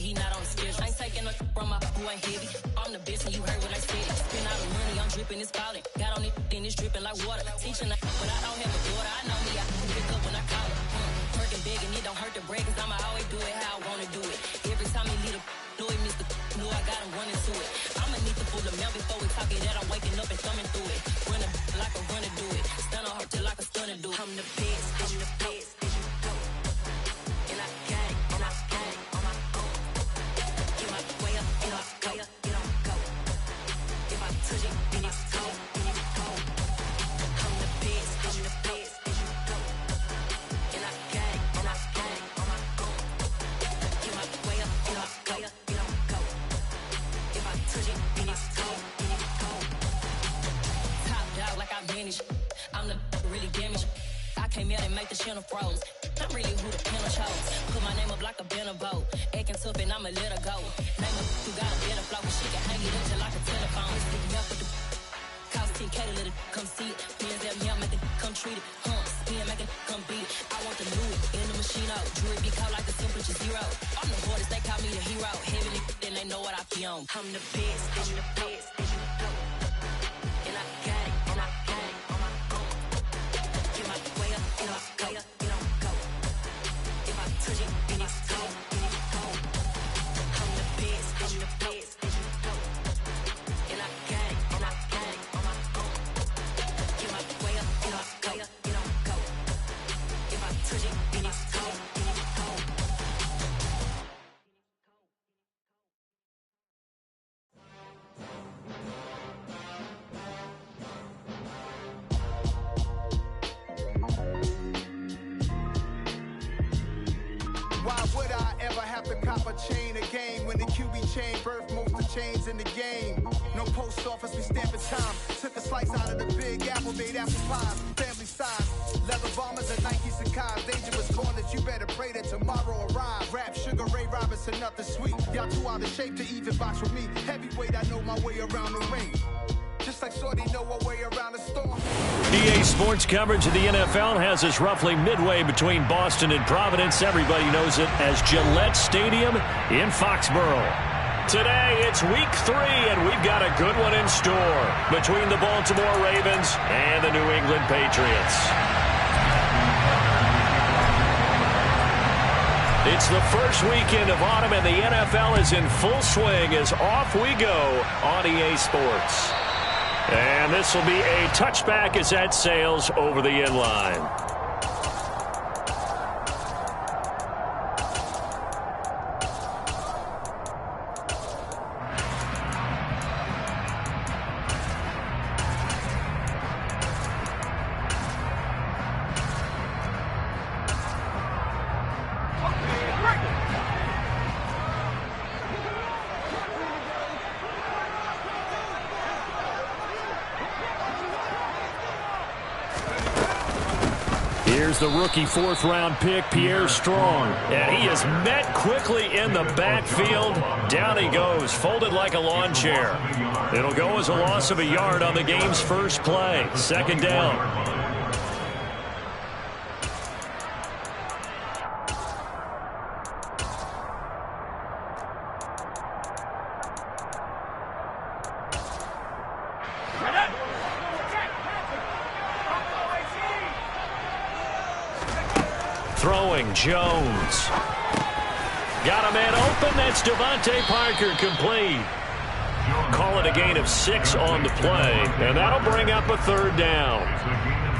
he not on the schedule. I ain't taking no from my who ain't heavy. I'm the best and you heard what I said. Spend all the money, I'm dripping, it's spouting. Got on it, then it's dripping like water. Teaching but I don't have a daughter. I know me, I can pick up when I call her. Working big and it don't hurt the break, cause I'ma always do it how I wanna do it. Every time he lead a know he missed the know I got him running to it. I'ma need to pull the mail before we talk it that I'm waking up and thumbing through it. Run like a runner do it. Stun on her till like a stunner do it. I'm the best, I'm the best. And I gang on my own. Get my way up, get on go. If I touch it, then it's cold, I'm the best, and I gang on my own. Get my way up, get on go. If I touch it, then it's cold, Top dog like I manage. I'm the really damaged. I came out and make the channel froze. I'm really who the panel chose. Put my name up like a banner boat. Acting tough and I'ma let her go. Name her who got a better flow. She can hang it up till like a telephone. It's big enough for the cost 10K to let it come see it. Pins at me, I make it come treat it. Spin, make it come beat it. I want the Louis in the machine out. Jewelry be caught like the temperature zero. I'm the hardest, they call me the hero. Heavily, then they know what I be on. I'm the best, I'm the best. And I gang on my own. Get my way up, get on go. If I touch it, then it's cold, I'm the best, and I gang on my own. Get my way up, get on go. If I touch it, then it's cold, Why would I ever have to cop a chain a game when the QB chain birthed most of the chains in the game? No post office, we stamping time. Took a slice out of the big apple, made apple pies, family size. Leather bombers and Nike Sacai's. Dangerous corners, you better pray that tomorrow arrives. Rap, Sugar Ray Robinson, nothing sweet. Y'all too out of shape to even box with me. Heavyweight, I know my way around the ring. Just like Shorty know her way around the storm. EA Sports coverage of the NFL has us roughly midway between Boston and Providence. Everybody knows it as Gillette Stadium in Foxborough. Today, it's week 3, and we've got a good one in store between the Baltimore Ravens and the New England Patriots. It's the first weekend of autumn, and the NFL is in full swing as off we go on EA Sports. And this will be a touchback as that sails over the end line. Here's the rookie fourth-round pick, Pierre Strong. And he is met quickly in the backfield. Down he goes, folded like a lawn chair. It'll go as a loss of a yard on the game's first play. Second down. Throwing Jones. Got a man open. That's Devontae Parker, complete. Call it a gain of 6 on the play, and that'll bring up a third down.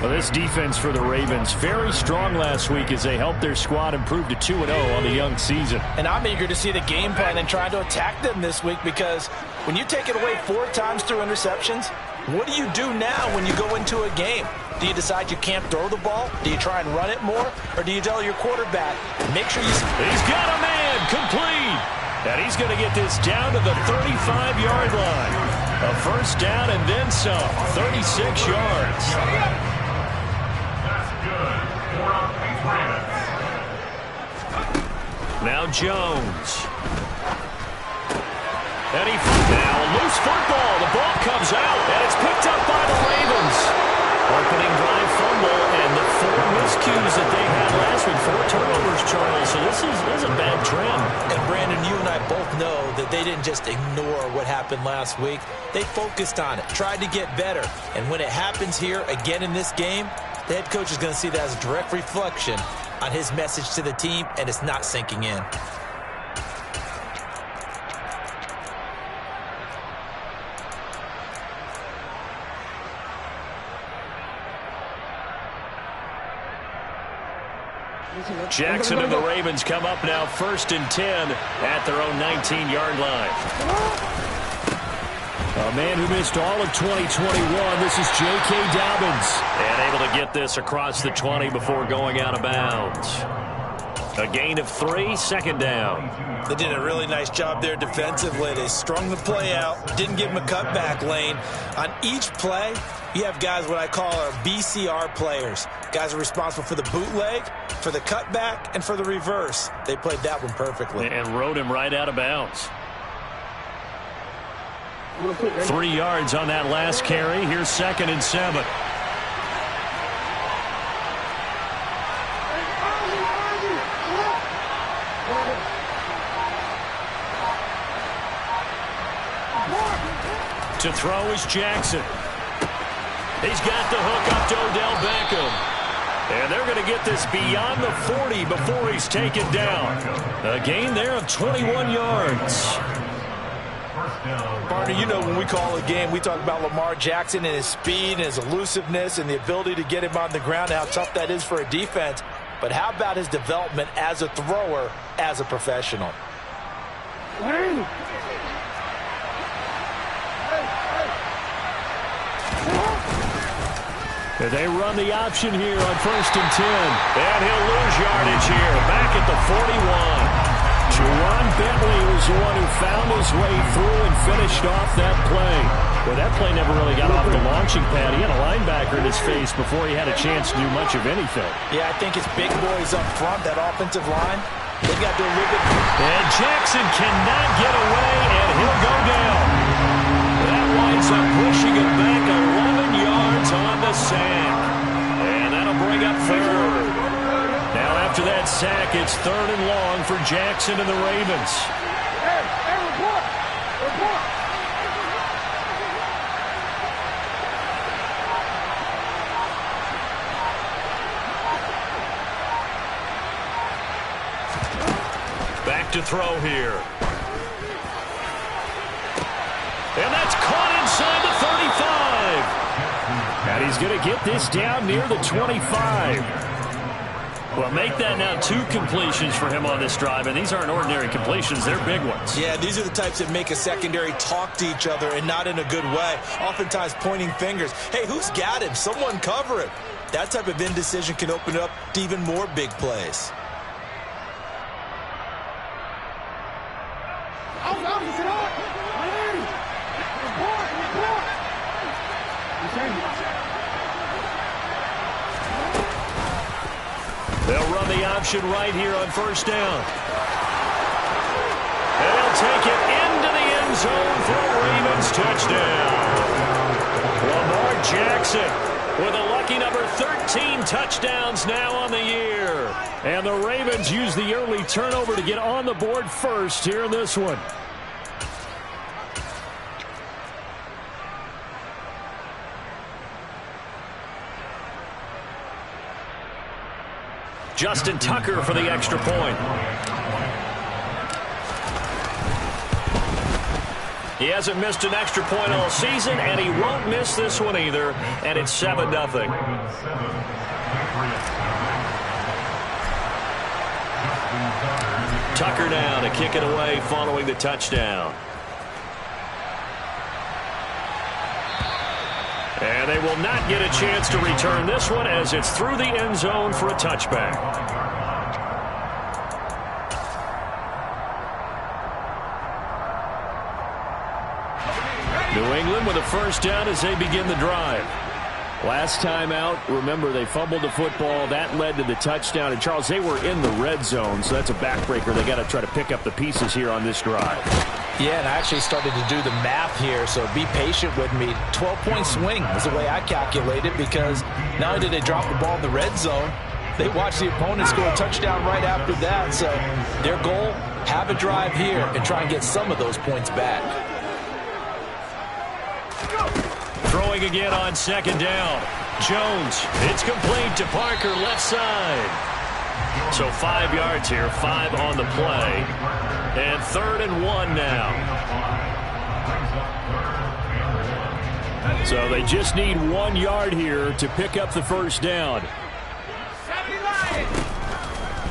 Well, this defense for the Ravens, very strong last week as they helped their squad improve to 2-0 on the young season. And I'm eager to see the game plan and try to attack them this week, because when you take it away 4 times through interceptions, what do you do now when you go into a game? Do you decide you can't throw the ball? Do you try and run it more? Or do you tell your quarterback, make sure you... He's got a man, complete. And he's going to get this down to the 35-yard line. A first down and then some, 36 yards. Now Jones. And now a loose football. The ball comes out, and it's picked up by the Ravens. Opening drive fumble, and the 4 miscues that they had last week, 4 turnovers, Charles. So this is a bad trend. And Brandon, you and I both know that they didn't just ignore what happened last week. They focused on it, tried to get better. And when it happens here again in this game, the head coach is going to see that as a direct reflection on his message to the team, and it's not sinking in. Jackson and the Ravens come up now 1st and 10 at their own 19-yard line. A man who missed all of 2021, this is J.K. Dobbins. And able to get this across the 20 before going out of bounds. A gain of 3, 2nd down. They did a really nice job there defensively. They strung the play out, didn't give him a cutback lane. On each play, you have guys what I call our BCR players. Guys are responsible for the bootleg, for the cutback, and for the reverse. They played that one perfectly. And rode him right out of bounds. 3 yards on that last carry. Here's 2nd and 7. To throw is Jackson. He's got the hook up to Odell Beckham. And they're going to get this beyond the 40 before he's taken down. A gain there of 21 yards. Partner, you know when we call a game, we talk about Lamar Jackson and his speed and his elusiveness and the ability to get him on the ground, how tough that is for a defense. But how about his development as a thrower, as a professional? They run the option here on 1st and 10. And he'll lose yardage here. Back at the 41. Juwan Bentley was the one who found his way through and finished off that play. Well, that play never really got off the launching pad. He had a linebacker in his face before he had a chance to do much of anything. Yeah, I think it's big boys up front, that offensive line. They got to do a little bit. And Jackson cannot get away, and he'll go down. That winds up pushing him back 11 yards on the sack. And that'll bring up 3rd. Now after that sack, it's 3rd and long for Jackson and the Ravens. Back to throw here. And that's caught inside the 35. And he's going to get this down near the 25. Well, make that now 2 completions for him on this drive, and these aren't ordinary completions. They're big ones. Yeah, these are the types that make a secondary talk to each other and not in a good way. Oftentimes pointing fingers. Hey, who's got him? Someone cover him. That type of indecision can open up to even more big plays. They'll run the option right here on 1st down. And they'll take it into the end zone for a Ravens touchdown. Lamar Jackson with a lucky number 13 touchdowns now on the year. And the Ravens use the early turnover to get on the board first here in this one. Justin Tucker for the extra point. He hasn't missed an extra point all season, and he won't miss this one either, and it's 7-0. Tucker now to kick it away following the touchdown. And they will not get a chance to return this one as it's through the end zone for a touchback. New England with a 1st down as they begin the drive. Last time out, remember, they fumbled the football. That led to the touchdown. And, Charles, they were in the red zone, so that's a backbreaker. They got to try to pick up the pieces here on this drive. Yeah, and I actually started to do the math here, so be patient with me. 12-point swing is the way I calculate it, because not only did they drop the ball in the red zone, They watched the opponent score a touchdown right after that. So their goal, have a drive here and try and get some of those points back. Throwing again on second down. Jones, it's complete to Parker, left side. So 5 yards here, 5 on the play. And 3rd and 1 now. So they just need 1 yard here to pick up the first down.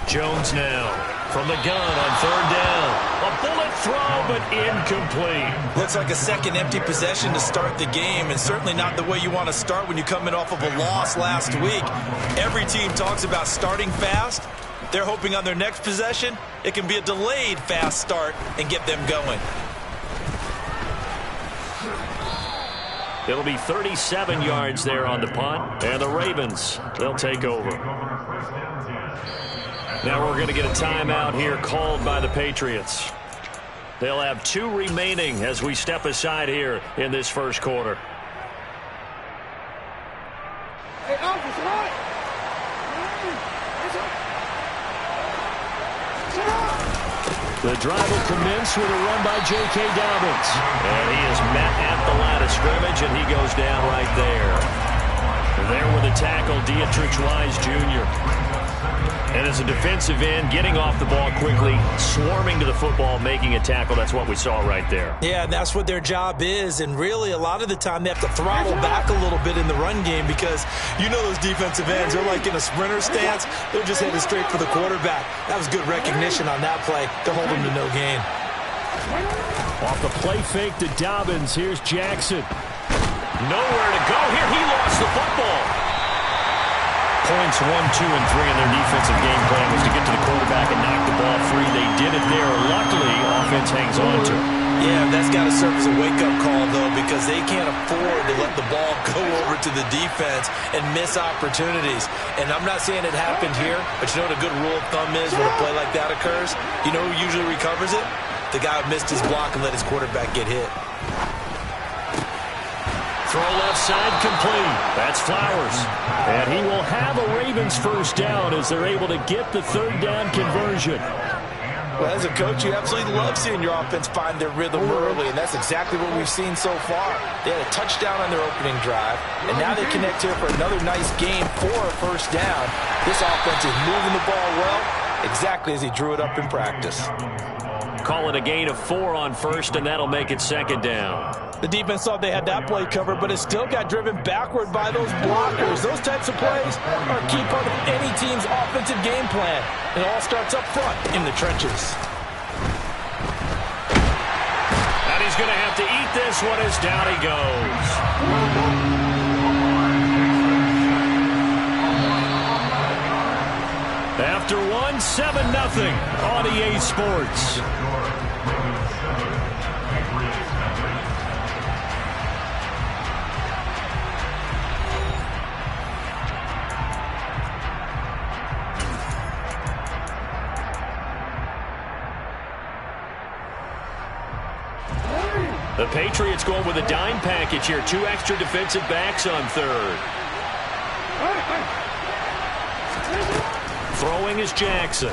Jones now from the gun on 3rd down. A bullet throw, but incomplete. Looks like a second empty possession to start the game, and certainly not the way you want to start when you're coming off of a loss last week. Every team talks about starting fast. They're hoping on their next possession, it can be a delayed fast start and get them going. It'll be 37 yards there on the punt, and the Ravens, they'll take over. Now we're going to get a timeout here called by the Patriots. They'll have 2 remaining as we step aside here in this first quarter. The drive will commence with a run by J.K. Dobbins. And he is met at the line of scrimmage, and he goes down right there. There with the tackle, Dietrich Wise Jr. And as a defensive end, getting off the ball quickly, swarming to the football, making a tackle. That's what we saw right there. Yeah, and that's what their job is. And really, a lot of the time, they have to throttle back a little bit in the run game because you know those defensive ends, they're like in a sprinter stance. They're just headed straight for the quarterback. That was good recognition on that play to hold them to no gain. Off the play fake to Dobbins. Here's Jackson. Nowhere to go here. He lost the football. Points 1, 2, and 3 in their defensive game plan was to get to the quarterback and knock the ball free. They did it there. Luckily, offense hangs on to it. Yeah, that's got to serve as a wake-up call, though, because they can't afford to let the ball go over to the defense and miss opportunities. And I'm not saying it happened here, but you know what a good rule of thumb is when a play like that occurs? You know who usually recovers it? The guy who missed his block and let his quarterback get hit. Throw left side complete. That's Flowers. And he will have a Ravens first down as they're able to get the 3rd down conversion. Well, as a coach, you absolutely love seeing your offense find their rhythm early, and that's exactly what we've seen so far. They had a touchdown on their opening drive, and now they connect here for another nice game for a first down. This offense is moving the ball well, exactly as he drew it up in practice. Call it a gain of 4 on first, and that'll make it 2nd down. The defense thought they had that play covered, but it still got driven backward by those blockers. Those types of plays are a key part of any team's offensive game plan. It all starts up front in the trenches. And he's going to have to eat this one as down he goes. After 1, 7-0 on EA Sports. The Patriots going with a dime package here. 2 extra defensive backs on 3rd. Throwing is Jackson.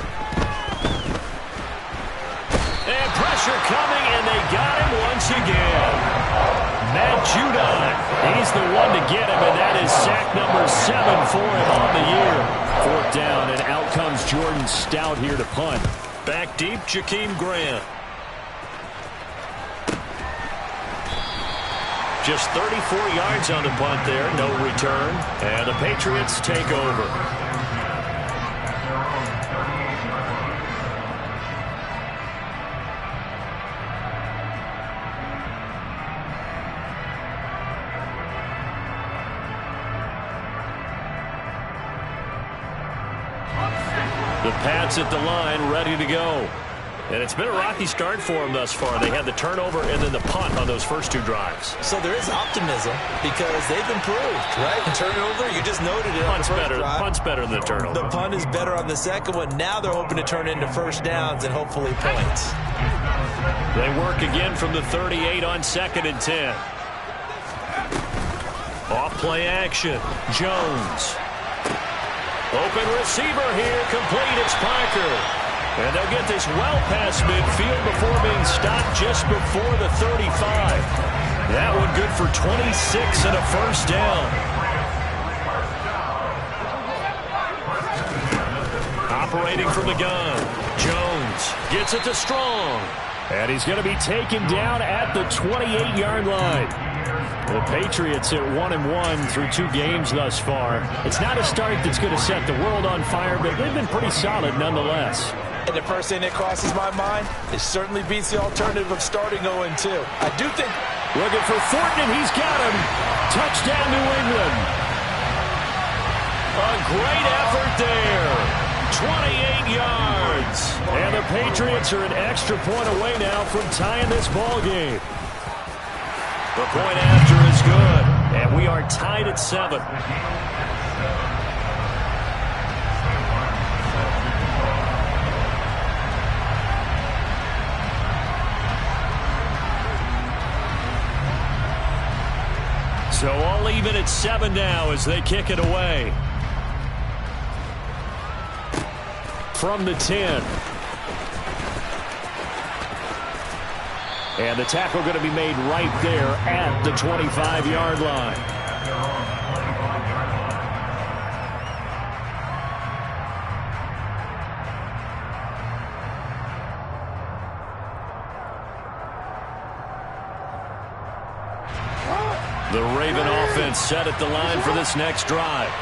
And pressure coming, and they got him once again. Matt Judon, he's the one to get him, and that is sack number 7 for him on the year. 4th down, and out comes Jordan Stout here to punt. Back deep, Jakeem Grant. Just 34 yards on the punt there, no return, and the Patriots take over. The Pats at the line, ready to go. And it's been a rocky start for them thus far. They had the turnover and then the punt on those first 2 drives. So there is optimism because they've improved, right? And turnover, you just noted it. Punt's better. Punt's better than the turnover. The punt is better on the second one. Now they're hoping to turn into first downs and hopefully points. They work again from the 38 on 2nd and 10. Off play action. Jones. Open receiver here, complete. It's Parker. And they'll get this well past midfield before being stopped just before the 35. That one good for 26 and a first down. Operating from the gun, Jones gets it to Strong. And he's going to be taken down at the 28-yard line. The Patriots at 1-1 through 2 games thus far. It's not a start that's going to set the world on fire, but they've been pretty solid nonetheless. And the first thing that crosses my mind, it certainly beats the alternative of starting 0-2. I do think... Looking for Thornton, and he's got him. Touchdown, New England. A great effort there. 28 yards. And the Patriots are an extra point away now from tying this ball game. The point after is good, and we are tied at 7. So all even at 7 now as they kick it away. From the 10. And the tackle going to be made right there at the 25-yard line. The Raven offense set at the line for this next drive.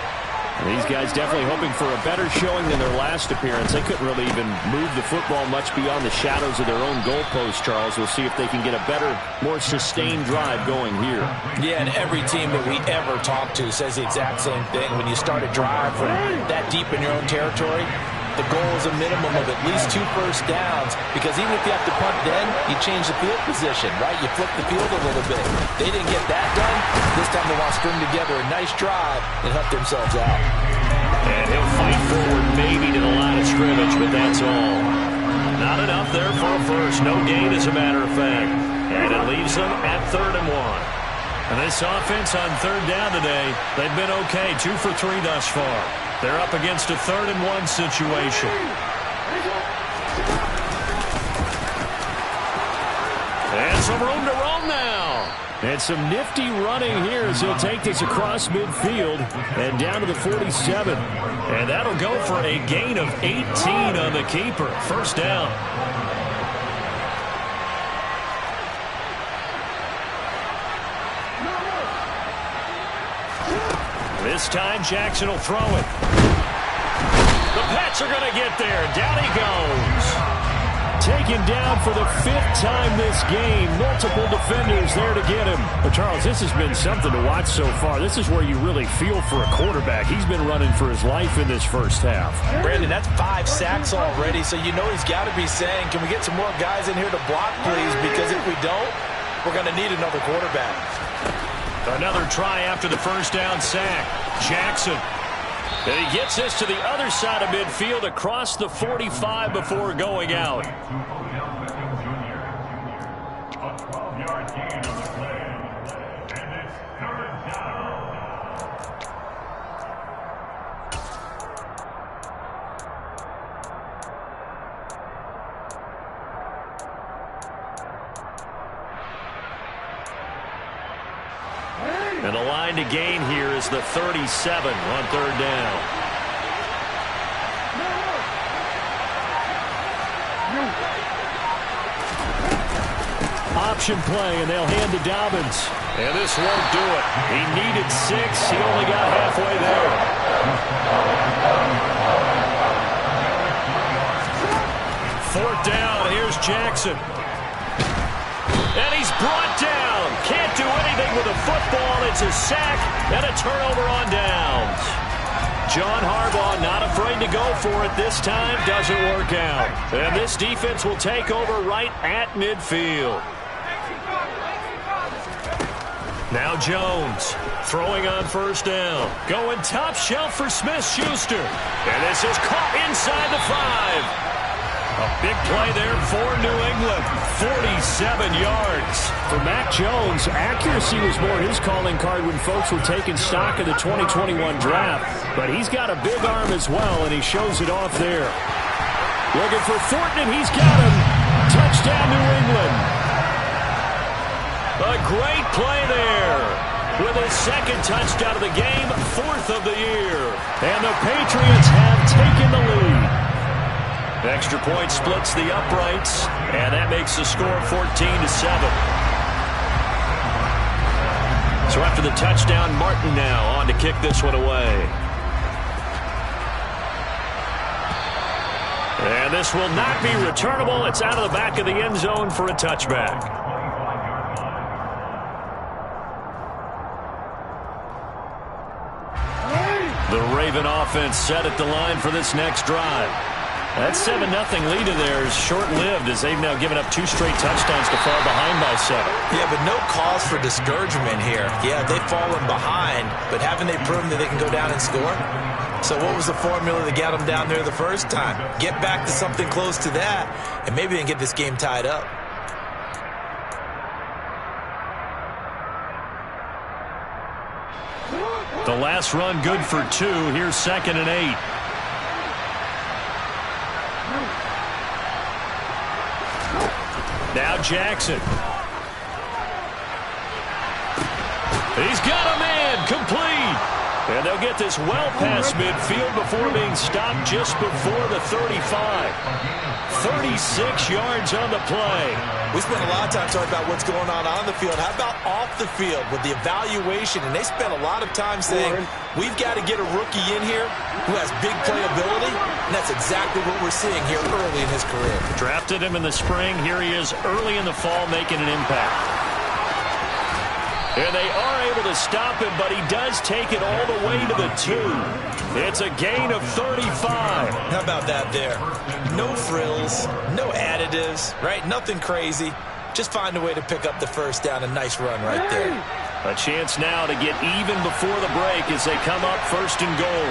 And these guys definitely hoping for a better showing than their last appearance. They couldn't really even move the football much beyond the shadows of their own goalpost, Charles. We'll see if they can get a better, more sustained drive going here. Yeah, and every team that we ever talk to says the exact same thing. When you start a drive from that deep in your own territory, the goal is a minimum of at least 2 first downs, because even if you have to punt then, you change the field position, right? You flip the field a little bit. They didn't get that done. This time they want to string together a nice drive and help themselves out. And he'll fight forward maybe to the line of scrimmage, but that's all. Not enough there for a first. No gain, as a matter of fact. And it leaves them at 3rd and 1. And this offense on 3rd down today, they've been okay. 2 for 3 thus far. They're up against a 3rd and 1 situation. And some room to roam now. And some nifty running here as he'll take this across midfield and down to the 47. And that'll go for a gain of 18 on the keeper. First down. This time Jackson will throw it. The Pats are going to get there. Down he goes. Taken down for the 5th time this game. Multiple defenders there to get him. But Charles, this has been something to watch so far. This is where you really feel for a quarterback. He's been running for his life in this first half. Brandon, that's 5 sacks already, so you know he's got to be saying, can we get some more guys in here to block, please? Because if we don't, we're going to need another quarterback. Another try after the first down sack. Jackson. And he gets this to the other side of midfield across the 45 before going out. And the line to gain here is the 37 on 3rd down. Option play, and they'll hand to Dobbins. And this won't do it. He needed 6. He only got halfway there. 4th down. Here's Jackson. And he's brought down. Can't do anything with a football. It's a sack and a turnover on downs. John Harbaugh not afraid to go for it this time. Doesn't work out. And this defense will take over right at midfield. Now Jones throwing on 1st down. Going top shelf for Smith-Schuster. And this is caught inside the 5. A big play there for New England. 47 yards. For Mac Jones, accuracy was more his calling card when folks were taking stock of the 2021 draft. But he's got a big arm as well, and he shows it off there. Looking for Thornton, and he's got him. Touchdown, New England. A great play there. With his second touchdown of the game, 4th of the year. And the Patriots have taken the lead. Extra point splits the uprights, and that makes the score 14-7. So after the touchdown, Martin now on to kick this one away. And this will not be returnable. It's out of the back of the end zone for a touchback. The Raven offense set at the line for this next drive. That 7-0 lead of theirs short-lived as they've now given up 2 straight touchdowns to fall behind by 7. Yeah, but no cause for discouragement here. Yeah, they've fallen behind, but haven't they proven that they can go down and score? So what was the formula that got them down there the first time? Get back to something close to that, and maybe they can get this game tied up. The last run good for 2. Here's 2nd and 8. Now Jackson. He's got a man, complete. And they'll get this well past midfield before being stopped just before the 35. 36 yards on the play. We spent a lot of time talking about what's going on the field. How about off the field with the evaluation? And they spent a lot of time saying, we've got to get a rookie in here who has big playability. And that's exactly what we're seeing here early in his career. Drafted him in the spring. Here he is early in the fall making an impact. And they are able to stop him, but he does take it all the way to the 2. It's a gain of 35. How about that there? No frills, no additives, right? Nothing crazy. Just find a way to pick up the first down. A nice run right there. A chance now to get even before the break as they come up 1st and goal.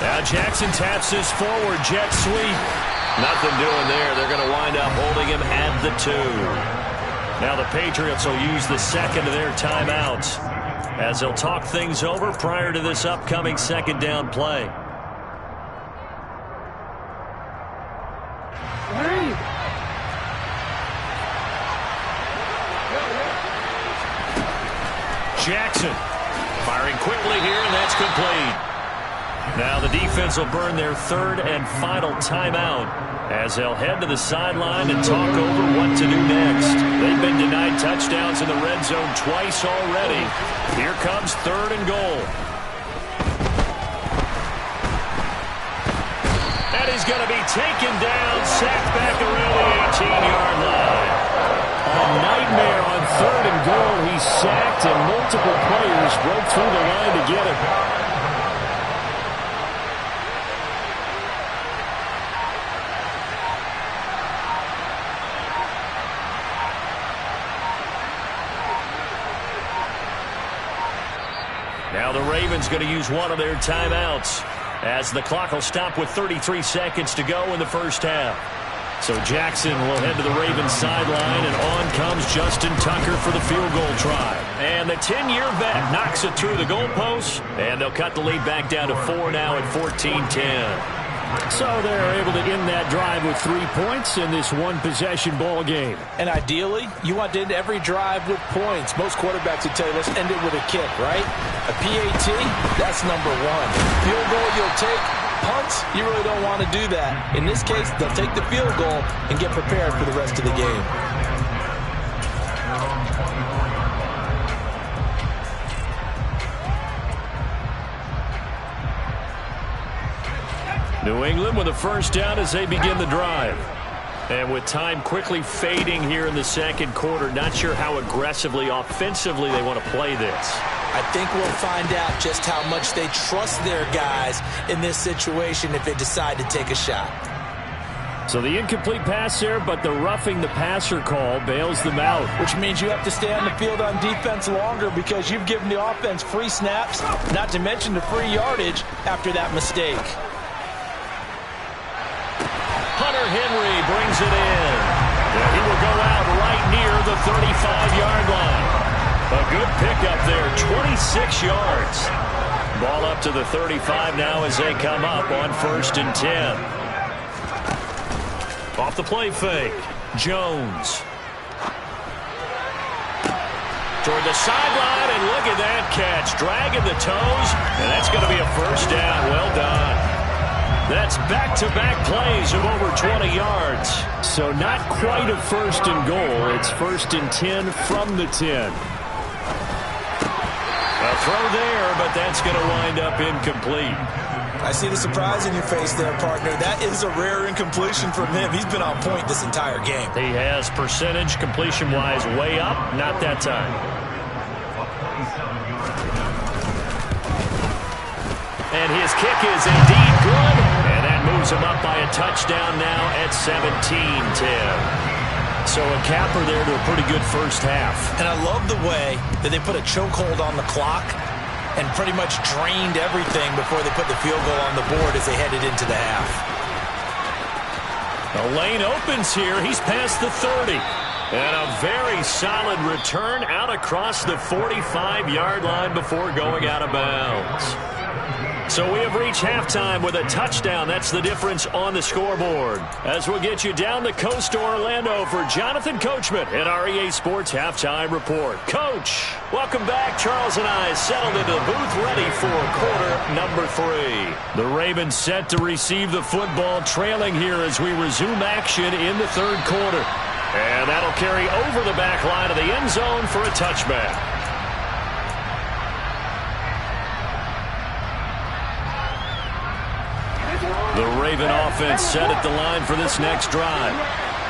Now Jackson taps this forward jet sweep. Nothing doing there. They're going to wind up holding him at the 2. Now the Patriots will use the second of their timeouts as they'll talk things over prior to this upcoming 2nd down play. Jackson firing quickly here, and that's complete. Now the defense will burn their 3rd and final timeout as they'll head to the sideline and talk over what to do next. They've been denied touchdowns in the red zone twice already. Here comes 3rd and goal. And he's going to be taken down, sacked back around the 18-yard line. A nightmare on 3rd and goal. He's sacked, and multiple players broke through the line to get him. Now the Ravens going to use one of their timeouts as the clock will stop with 33 seconds to go in the first half. So Jackson will head to the Ravens sideline, and on comes Justin Tucker for the field goal try. And the 10-year vet knocks it through the goalpost, and they'll cut the lead back down to 4 now at 14-10. So they're able to end that drive with 3 points in this one-possession ball game. And ideally, you want to end every drive with points. Most quarterbacks would tell you, let's end it with a kick, right? A PAT, that's number 1. Field goal, you'll take. Punts, you really don't want to do that. In this case, they'll take the field goal and get prepared for the rest of the game. New England with a first down as they begin the drive. And with time quickly fading here in the second quarter, not sure how aggressively, offensively they want to play this. I think we'll find out just how much they trust their guys in this situation if they decide to take a shot. So the incomplete pass there, but the roughing the passer call bails them out. Which means you have to stay on the field on defense longer because you've given the offense free snaps, not to mention the free yardage after that mistake. Hunter Henry brings it in. And he will go out right near the 35-yard line. A good pickup there, 26 yards. Ball up to the 35 now as they come up on 1st and 10. Off the play fake, Jones. Toward the sideline, and look at that catch. Dragging the toes, and that's going to be a first down. Well done. That's back-to-back plays of over 20 yards. So not quite a 1st and goal. It's 1st and 10 from the 10. A throw there, but that's going to wind up incomplete. I see the surprise in your face there, partner. That is a rare incompletion from him. He's been on point this entire game. He has percentage completion-wise way up. Not that time. And his kick is indeed good. And that moves him up by a touchdown now at 17-10. So a capper there to a pretty good first half. And I love the way that they put a chokehold on the clock and pretty much drained everything before they put the field goal on the board as they headed into the half. The lane opens here. He's past the 30. And a very solid return out across the 45-yard line before going out of bounds. So we have reached halftime with a touchdown. That's the difference on the scoreboard. As we'll get you down the coast to Orlando for Jonathan Coachman at our EA Sports Halftime Report. Coach, welcome back. Charles and I settled into the booth ready for quarter number 3. The Ravens set to receive the football, trailing here as we resume action in the 3rd quarter. And that'll carry over the back line of the end zone for a touchback. The Raven offense set at the line for this next drive.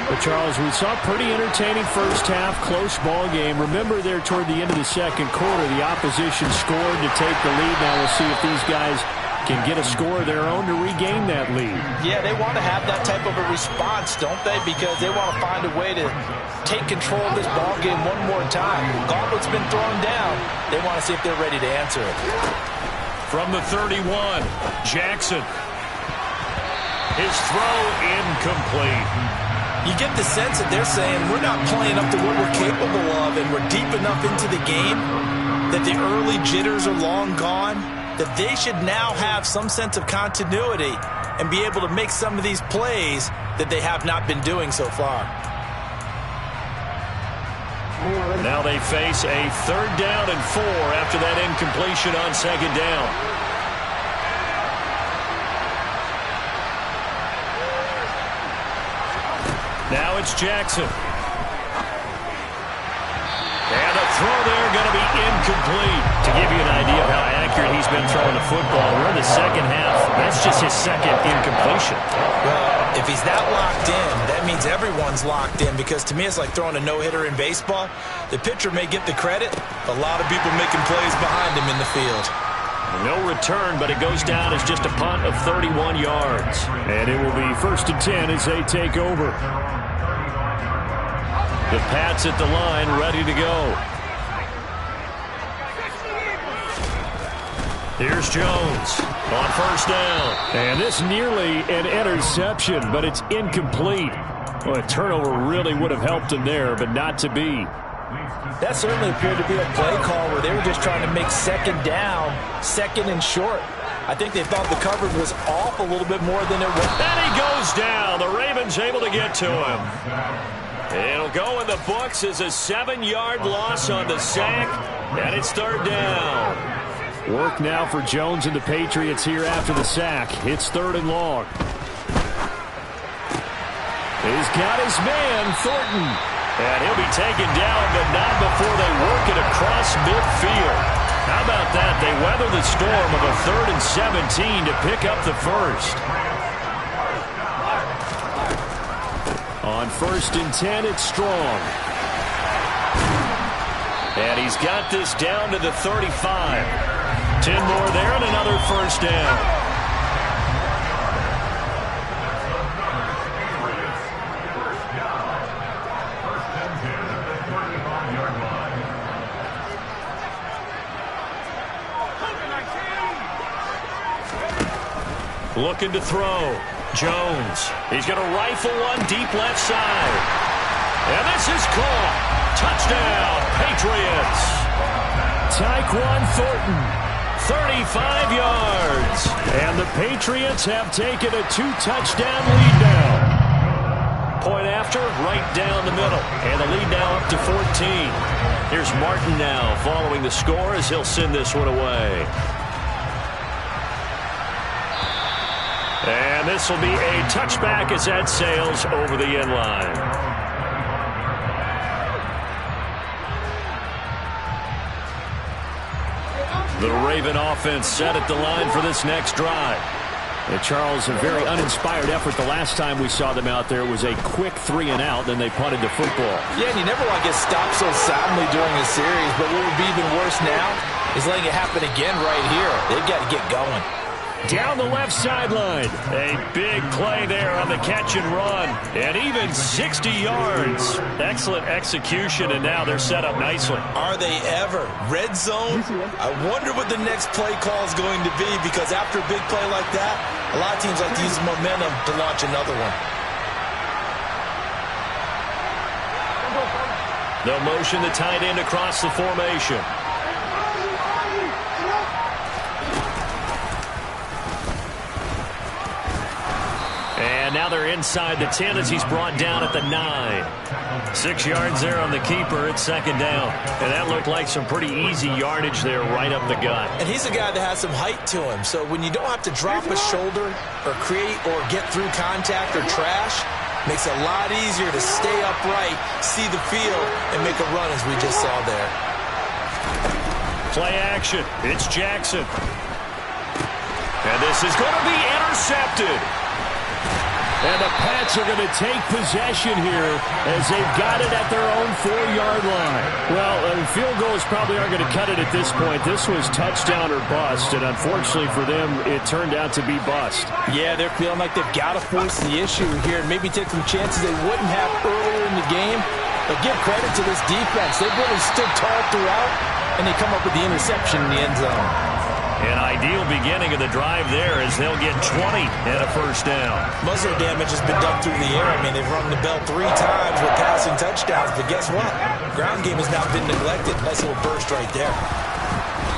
But Charles, we saw a pretty entertaining first half, close ball game. Remember there toward the end of the 2nd quarter, the opposition scored to take the lead. Now we'll see if these guys can get a score of their own to regain that lead. Yeah, they want to have that type of a response, don't they? Because they want to find a way to take control of this ball game one more time. The gauntlet's been thrown down. They want to see if they're ready to answer it. From the 31, Jackson. His throw incomplete. You get the sense that they're saying we're not playing up to what we're capable of, and we're deep enough into the game that the early jitters are long gone, that they should now have some sense of continuity and be able to make some of these plays that they have not been doing so far. Now they face a 3rd down and 4 after that incompletion on 2nd down. Now it's Jackson. And the throw there going to be incomplete. To give you an idea of how accurate he's been throwing the football, we're in the 2nd half. That's just his 2nd incompletion. Well, if he's that locked in, that means everyone's locked in, because to me it's like throwing a no-hitter in baseball. The pitcher may get the credit. A lot of people making plays behind him in the field. No return, but it goes down as just a punt of 31 yards. And it will be 1st and 10 as they take over. The Pats at the line, ready to go. Here's Jones on 1st down. And this nearly an interception, but it's incomplete. Well, a turnover really would have helped him there, but not to be. That certainly appeared to be a play call where they were just trying to make 2nd down, 2nd and short. I think they thought the coverage was off a little bit more than it was. And he goes down. The Ravens able to get to him. It'll go in the books as a 7-yard loss on the sack, and it's 3rd down. Work now for Jones and the Patriots here after the sack. It's 3rd and long. He's got his man, Thornton. And he'll be taken down, but not before they work it across midfield. How about that? They weather the storm of a 3rd and 17 to pick up the first. On 1st and 10, it's Strong. And he's got this down to the 35. 10 more there and another 1st down. Looking to throw. Jones. He's going to rifle one deep left side. And this is caught. Touchdown, Patriots. Tyquan Thornton, 35 yards. And the Patriots have taken a 2-touchdown lead now. Point after, right down the middle. And the lead now up to 14. Here's Martin now following the score as he'll send this one away. And this will be a touchback as that sails over the end line. The Raven offense set at the line for this next drive. And Charles, a very uninspired effort the last time we saw them out there. It was a quick 3-and-out, then they punted the football. Yeah, and you never want to get stopped so soundly during a series, but what would be even worse now is letting it happen again right here. They've got to get going. Down the left sideline. A big play there on the catch and run. And even 60 yards. Excellent execution, and now they're set up nicely. Are they ever? Red zone? I wonder what the next play call is going to be, because after a big play like that, a lot of teams like to use the momentum to launch another one. They'll motion the tight end across the formation. And now they're inside the 10 as he's brought down at the 9. 6 yards there on the keeper. It's second down. And that looked like some pretty easy yardage there right up the gut. And he's a guy that has some height to him. So when you don't have to drop a shoulder or create or get through contact or trash, makes it a lot easier to stay upright, see the field, and make a run as we just saw there. Play action. It's Jackson. And this is going to be intercepted. And the Pats are going to take possession here as they've got it at their own 4-yard line. Well, field goals probably aren't going to cut it at this point. This was touchdown or bust, and unfortunately for them, it turned out to be bust. Yeah, they're feeling like they've got to force the issue here and maybe take some chances they wouldn't have earlier in the game. But give credit to this defense. They've really stood tall throughout, and they come up with the interception in the end zone. An ideal beginning of the drive there as they'll get 20 and a first down. Muzzle damage has been done through the air. I mean, they've rung the bell 3 times with passing touchdowns, but guess what? Ground game has now been neglected. Nice little burst right there.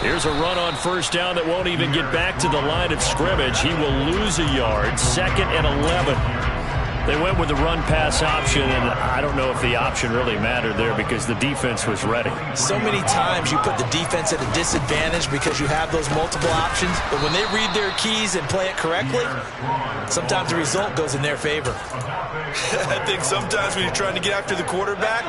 Here's a run on first down that won't even get back to the line of scrimmage. He will lose a yard, 2nd and 11. They went with the run-pass option, and I don't know if the option really mattered there because the defense was ready. So many times you put the defense at a disadvantage because you have those multiple options, but when they read their keys and play it correctly, sometimes the result goes in their favor. I think sometimes when you're trying to get after the quarterback,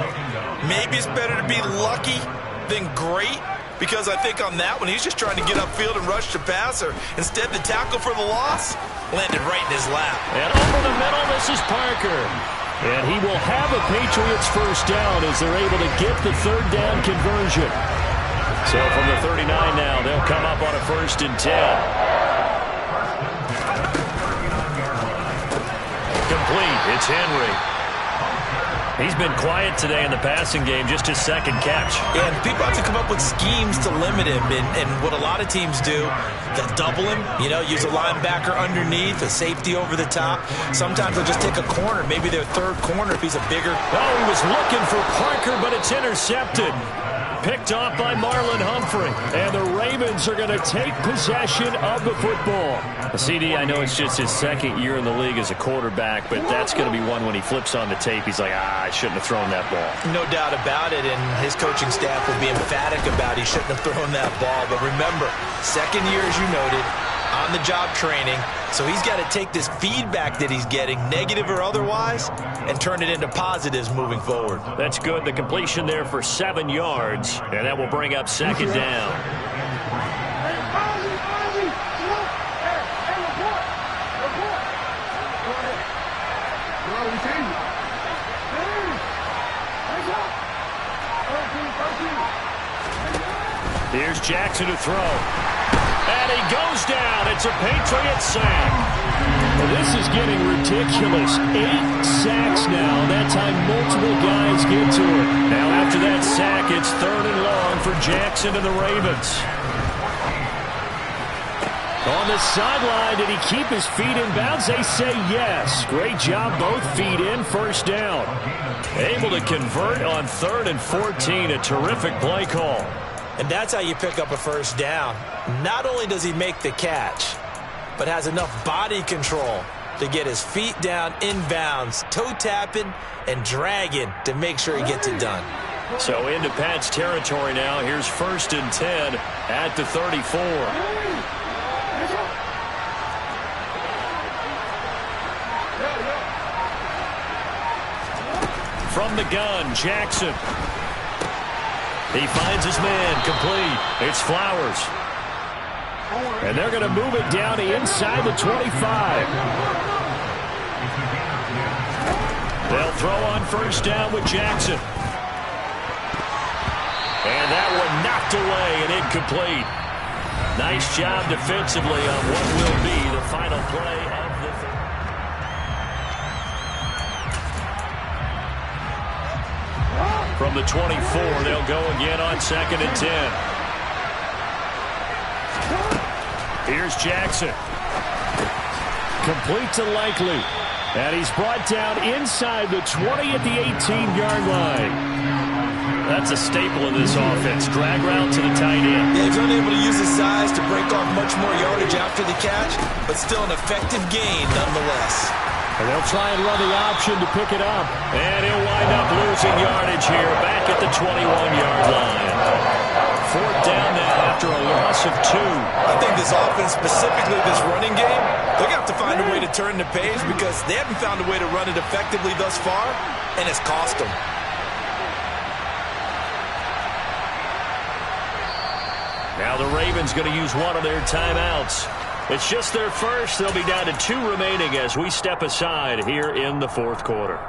maybe it's better to be lucky than great. Because I think on that one, he's just trying to get upfield and rush the passer. Instead, the tackle for the loss landed right in his lap. And over the middle, this is Parker. And he will have a Patriots first down as they're able to get the 3rd down conversion. So from the 39 now, they'll come up on a 1st and 10. Complete. It's Henry. He's been quiet today in the passing game, just his 2nd catch. Yeah, and people have to come up with schemes to limit him. And what a lot of teams do, they'll double him, use a linebacker underneath, a safety over the top. Sometimes they'll just take a corner, maybe their 3rd corner if he's a bigger. Oh, he was looking for Parker, but it's intercepted. Picked off by Marlon Humphrey. And the Ravens are going to take possession of the football. CD, I know it's just his 2nd year in the league as a quarterback, but that's going to be one when he flips on the tape. He's like, I shouldn't have thrown that ball. No doubt about it, and his coaching staff will be emphatic about he shouldn't have thrown that ball. But remember, 2nd year, as you noted, on-the-job training. So he's got to take this feedback that he's getting, negative or otherwise, and turn it into positives moving forward. That's good. The completion there for 7 yards, and that will bring up 2nd down. Here's Jackson to throw. And he goes down. It's a Patriots sack. Well, this is getting ridiculous. 8 sacks now. That time multiple guys get to it. Now after that sack, it's 3rd and long for Jackson and the Ravens. On the sideline, did he keep his feet in bounds? They say yes. Great job, both feet in, first down. Able to convert on 3rd and 14, a terrific play call. And that's how you pick up a first down. Not only does he make the catch, but has enough body control to get his feet down inbounds, toe tapping and dragging to make sure he gets it done. So into Pat's territory now. Here's 1st and 10 at the 34. From the gun, Jackson. He finds his man, complete. It's Flowers. And they're going to move it down to inside the 25. They'll throw on 1st down with Jackson. And that one knocked away and incomplete. Nice job defensively on what will be the final play of the third. From the 24, they'll go again on 2nd and 10. Here's Jackson. Complete to Likely. And he's brought down inside the 20 at the 18-yard line. That's a staple of this offense. Drag route to the tight end. Yeah, he's unable to use his size to break off much more yardage after the catch, but still an effective gain nonetheless. And they'll try and run the option to pick it up. And he'll wind up losing yardage here back at the 21-yard line. 4th down now after a loss of 2. I think this offense, specifically this running game, they're going to have to find a way to turn the page because they haven't found a way to run it effectively thus far, and it's cost them. Now the Ravens going to use one of their timeouts. It's just their first. They'll be down to 2 remaining as we step aside here in the 4th quarter.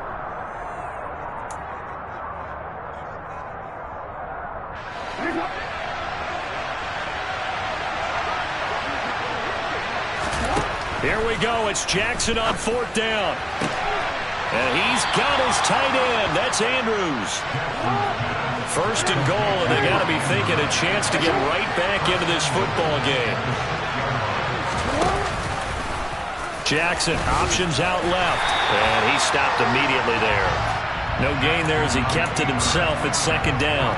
Here we go. It's Jackson on 4th down. And he's got his tight end. That's Andrews. 1st and goal, and they got to be thinking a chance to get right back into this football game. Jackson options out left, and he stopped immediately there. No gain there as he kept it himself at 2nd down.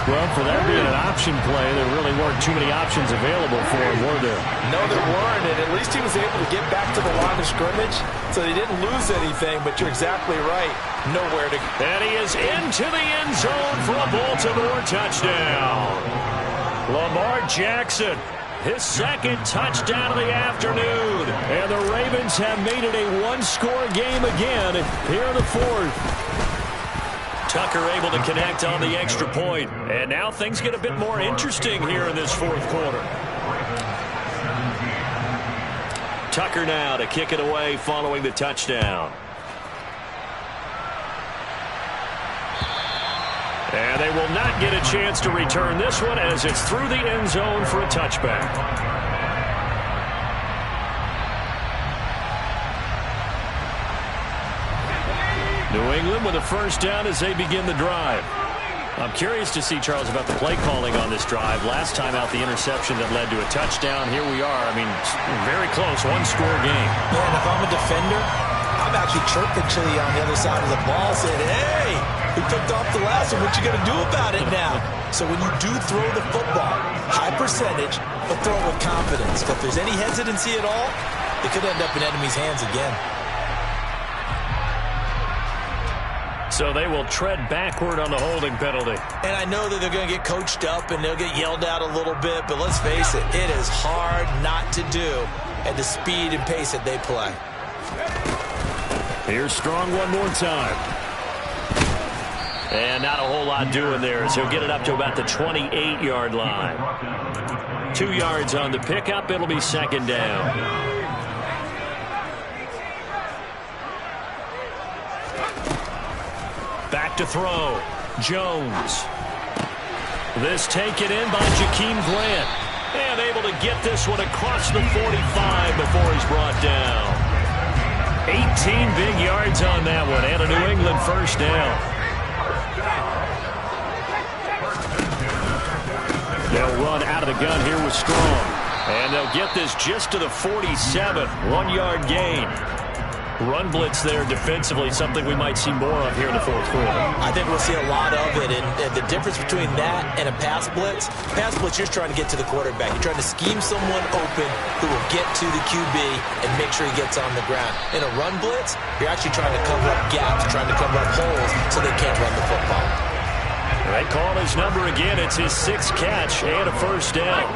Well, for that being an option play, there really weren't too many options available for him, were there? No, there weren't, and at least he was able to get back to the line of scrimmage, so he didn't lose anything, but you're exactly right. Nowhere to go. And he is into the end zone for a Baltimore touchdown. Lamar Jackson, his 2nd touchdown of the afternoon. And the Ravens have made it a one-score game again here in the 4th. Tucker able to connect on the extra point. And now things get a bit more interesting here in this 4th quarter. Tucker now to kick it away following the touchdown. And they will not get a chance to return this one as it's through the end zone for a touchback. New England with a 1st down as they begin the drive. I'm curious to see, Charles, about the play calling on this drive. Last time out, the interception that led to a touchdown. Here we are. I mean, very close, one-score game. Yeah, and if I'm a defender, I'm actually chirping Chili on the other side of the ball, saying, hey, we picked off the last one. What you going to do about it now? So when you do throw the football, high percentage, but throw it with confidence. If there's any hesitancy at all, it could end up in enemy's hands again. So they will tread backward on the holding penalty. And I know that they're going to get coached up and they'll get yelled at a little bit, but let's face it, it is hard not to do at the speed and pace that they play. Here's Strong one more time. And not a whole lot doing there as he'll get it up to about the 28-yard line. 2 yards on the pickup. It'll be 2nd down. Back to throw. Jones. This taken in by Jakeem Grant. And able to get this one across the 45 before he's brought down. 18 big yards on that one. And a New England 1st down. They'll run out of the gun here with Strong. And they'll get this just to the 47. 1-yard gain. Run blitz there defensively, something we might see more of here in the fourth quarter. I think we'll see a lot of it, and the difference between that and a pass blitz, you're trying to get to the quarterback. You're trying to scheme someone open who will get to the QB and make sure he gets on the ground. In a run blitz, you're actually trying to cover up gaps, trying to cover up holes so they can't run the football. They call his number again. It's his 6th catch and a first down.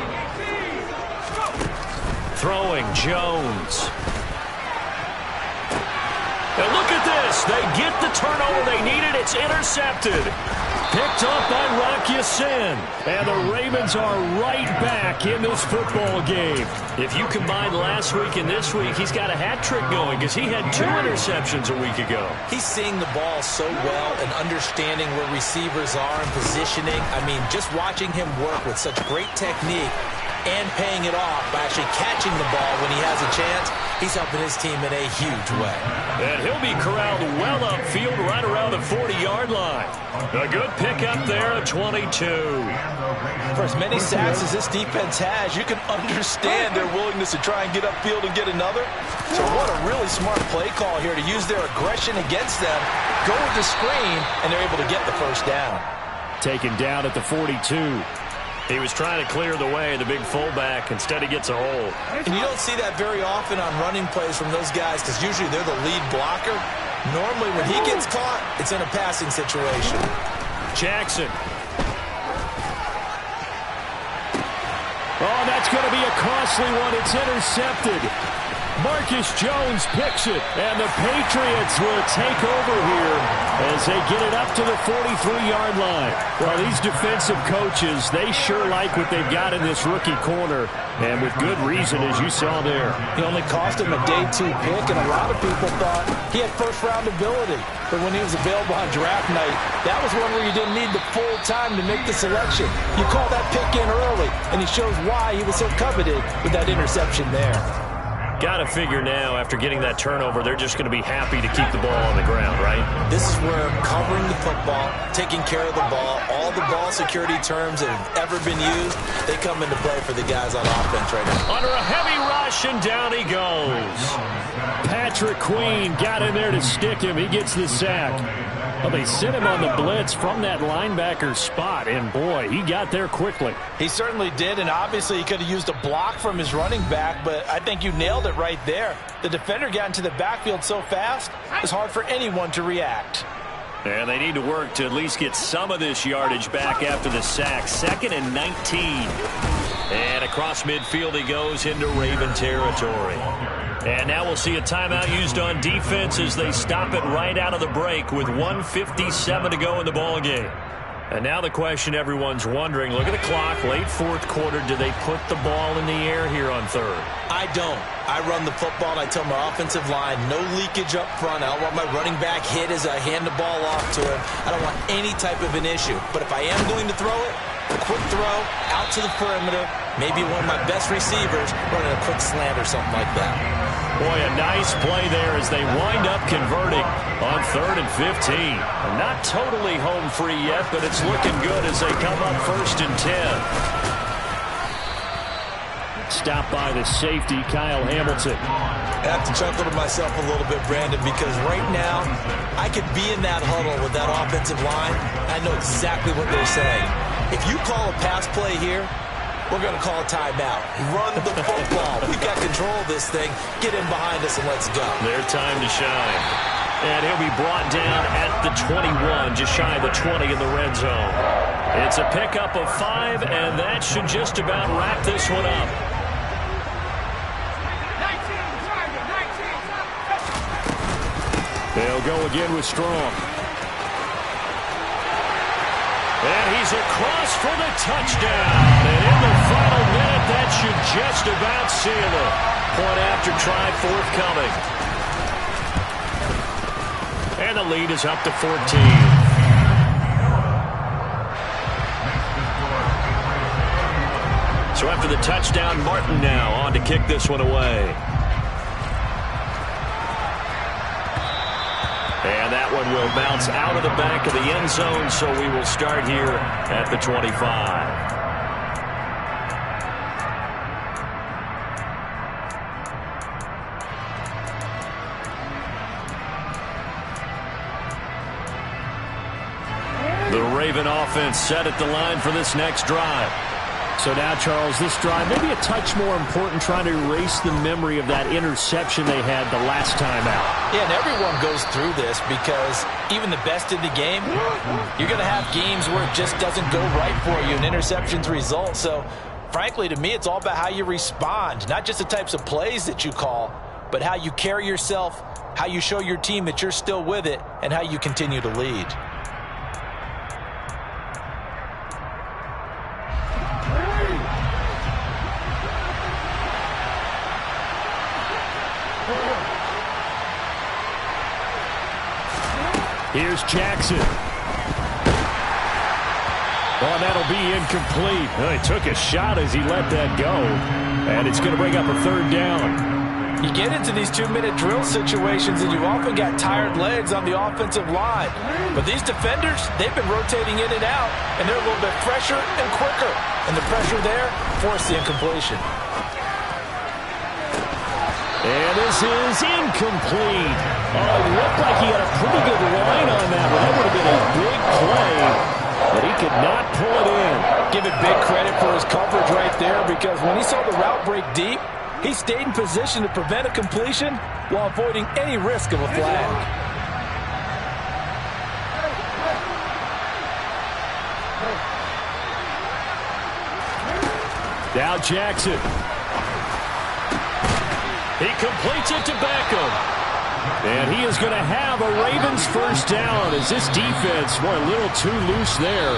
Throwing Jones. And look at this. They get the turnover they needed. It's intercepted. Picked up by Rock Ya-Sin. And the Ravens are right back in this football game. If you combine last week and this week, he's got a hat trick going because he had 2 interceptions a week ago. He's seeing the ball so well and understanding where receivers are and positioning. I mean, just watching him work with such great technique and paying it off by actually catching the ball when he has a chance, he's helping his team in a huge way. And he'll be corralled well upfield right around the 40-yard line. A good pickup there at 22. For as many sacks as this defense has, you can understand their willingness to try and get upfield and get another. So what a really smart play call here to use their aggression against them, go with the screen, and they're able to get the first down. Taken down at the 42. He was trying to clear the way, the big fullback. Instead, he gets a hole. And you don't see that very often on running plays from those guys because usually they're the lead blocker. Normally, when he gets caught, it's in a passing situation. Jackson. Oh, that's going to be a costly one. It's intercepted. Marcus Jones picks it, and the Patriots will take over here as they get it up to the 43-yard line. Well, these defensive coaches, they sure like what they've got in this rookie corner, and with good reason, as you saw there. He only cost him a day 2 pick, and a lot of people thought he had first-round ability. But when he was available on draft night, that was one where you didn't need the full time to make the selection. You call that pick in early, and he shows why he was so coveted with that interception there. Got to figure now, after getting that turnover, they're just going to be happy to keep the ball on the ground, right? This is where covering the football, taking care of the ball, all the ball security terms that have ever been used, they come into play for the guys on offense right now. Under a heavy rush, and down he goes. Patrick Queen got in there to stick him. He gets the sack. Well, they sent him on the blitz from that linebacker spot, and boy, he got there quickly. He certainly did, and obviously he could have used a block from his running back, but I think you nailed it right there. The defender got into the backfield so fast, it's hard for anyone to react. And they need to work to at least get some of this yardage back after the sack. 2nd and 19. And across midfield he goes into Raven territory. And now we'll see a timeout used on defense as they stop it right out of the break with 1:57 to go in the ball game. And now the question everyone's wondering, look at the clock, late 4th quarter, do they put the ball in the air here on 3rd? I don't. I run the football, and I tell my offensive line, no leakage up front. I don't want my running back hit as I hand the ball off to him. I don't want any type of an issue. But if I am going to throw it, a quick throw out to the perimeter, maybe one of my best receivers running a quick slant or something like that. Boy, a nice play there as they wind up converting on 3rd and 15. Not totally home free yet, but it's looking good as they come up 1st and 10. Stopped by the safety, Kyle Hamilton. I have to chuckle to myself a little bit, Brandon, because right now I could be in that huddle with that offensive line. I know exactly what they're saying. If you call a pass play here, we're going to call a timeout. Run the football. We've got control of this thing. Get in behind us and let's go. Their time to shine. And he'll be brought down at the 21, just shy of the 20 in the red zone. It's a pickup of 5, and that should just about wrap this one up. They'll go again with Strong. And he's across for the touchdown. And in the final minute, that should just about seal it. Point after try forthcoming. And the lead is up to 14. So after the touchdown, Martin now on to kick this one away. And that one will bounce out of the back of the end zone, so we will start here at the 25. Raven offense set at the line for this next drive. So now, Charles, this drive maybe a touch more important, trying to erase the memory of that interception they had the last time out. Yeah, and everyone goes through this because even the best in the game, you're going to have games where it just doesn't go right for you, and interceptions result. So, frankly, to me, it's all about how you respond, not just the types of plays that you call, but how you carry yourself, how you show your team that you're still with it, and how you continue to lead. Here's Jackson. Oh, that'll be incomplete. Well, he took a shot as he let that go. And it's going to bring up a third down. You get into these 2-minute drill situations, and you've often got tired legs on the offensive line. But these defenders, they've been rotating in and out, and they're a little bit fresher and quicker. And the pressure there forced the incompletion. And this is incomplete. Oh, it looked like he had a pretty good line on that one. That would have been a big play, but he could not pull it in. Give it big credit for his coverage right there, because when he saw the route break deep, he stayed in position to prevent a completion while avoiding any risk of a flag. Now Jackson. He completes it to Beckham. And he is going to have a Ravens first down as this defense, boy, a little too loose there.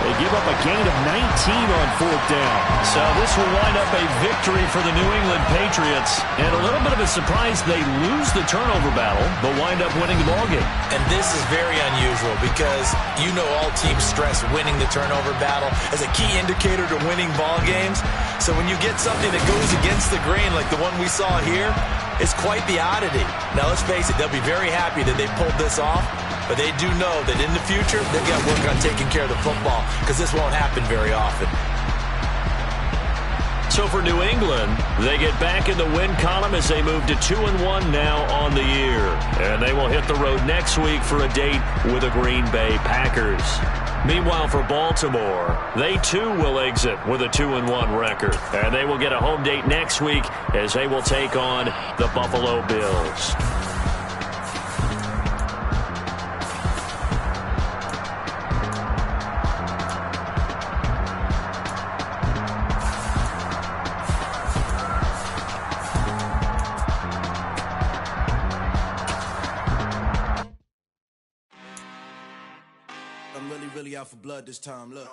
They give up a gain of 19 on fourth down. So this will wind up a victory for the New England Patriots. And a little bit of a surprise, they lose the turnover battle, but wind up winning the ballgame. And this is very unusual because you know all teams stress winning the turnover battle as a key indicator to winning ball games. So when you get something that goes against the grain like the one we saw here, it's quite the oddity. Now let's face it, they'll be very happy that they pulled this off, but they do know that in the future they've got to work on taking care of the football because this won't happen very often. So for New England, they get back in the win column as they move to 2-1 now on the year. And they will hit the road next week for a date with the Green Bay Packers. Meanwhile, for Baltimore, they too will exit with a 2-1 record. And they will get a home date next week as they will take on the Buffalo Bills. I'm really out for blood this time, look.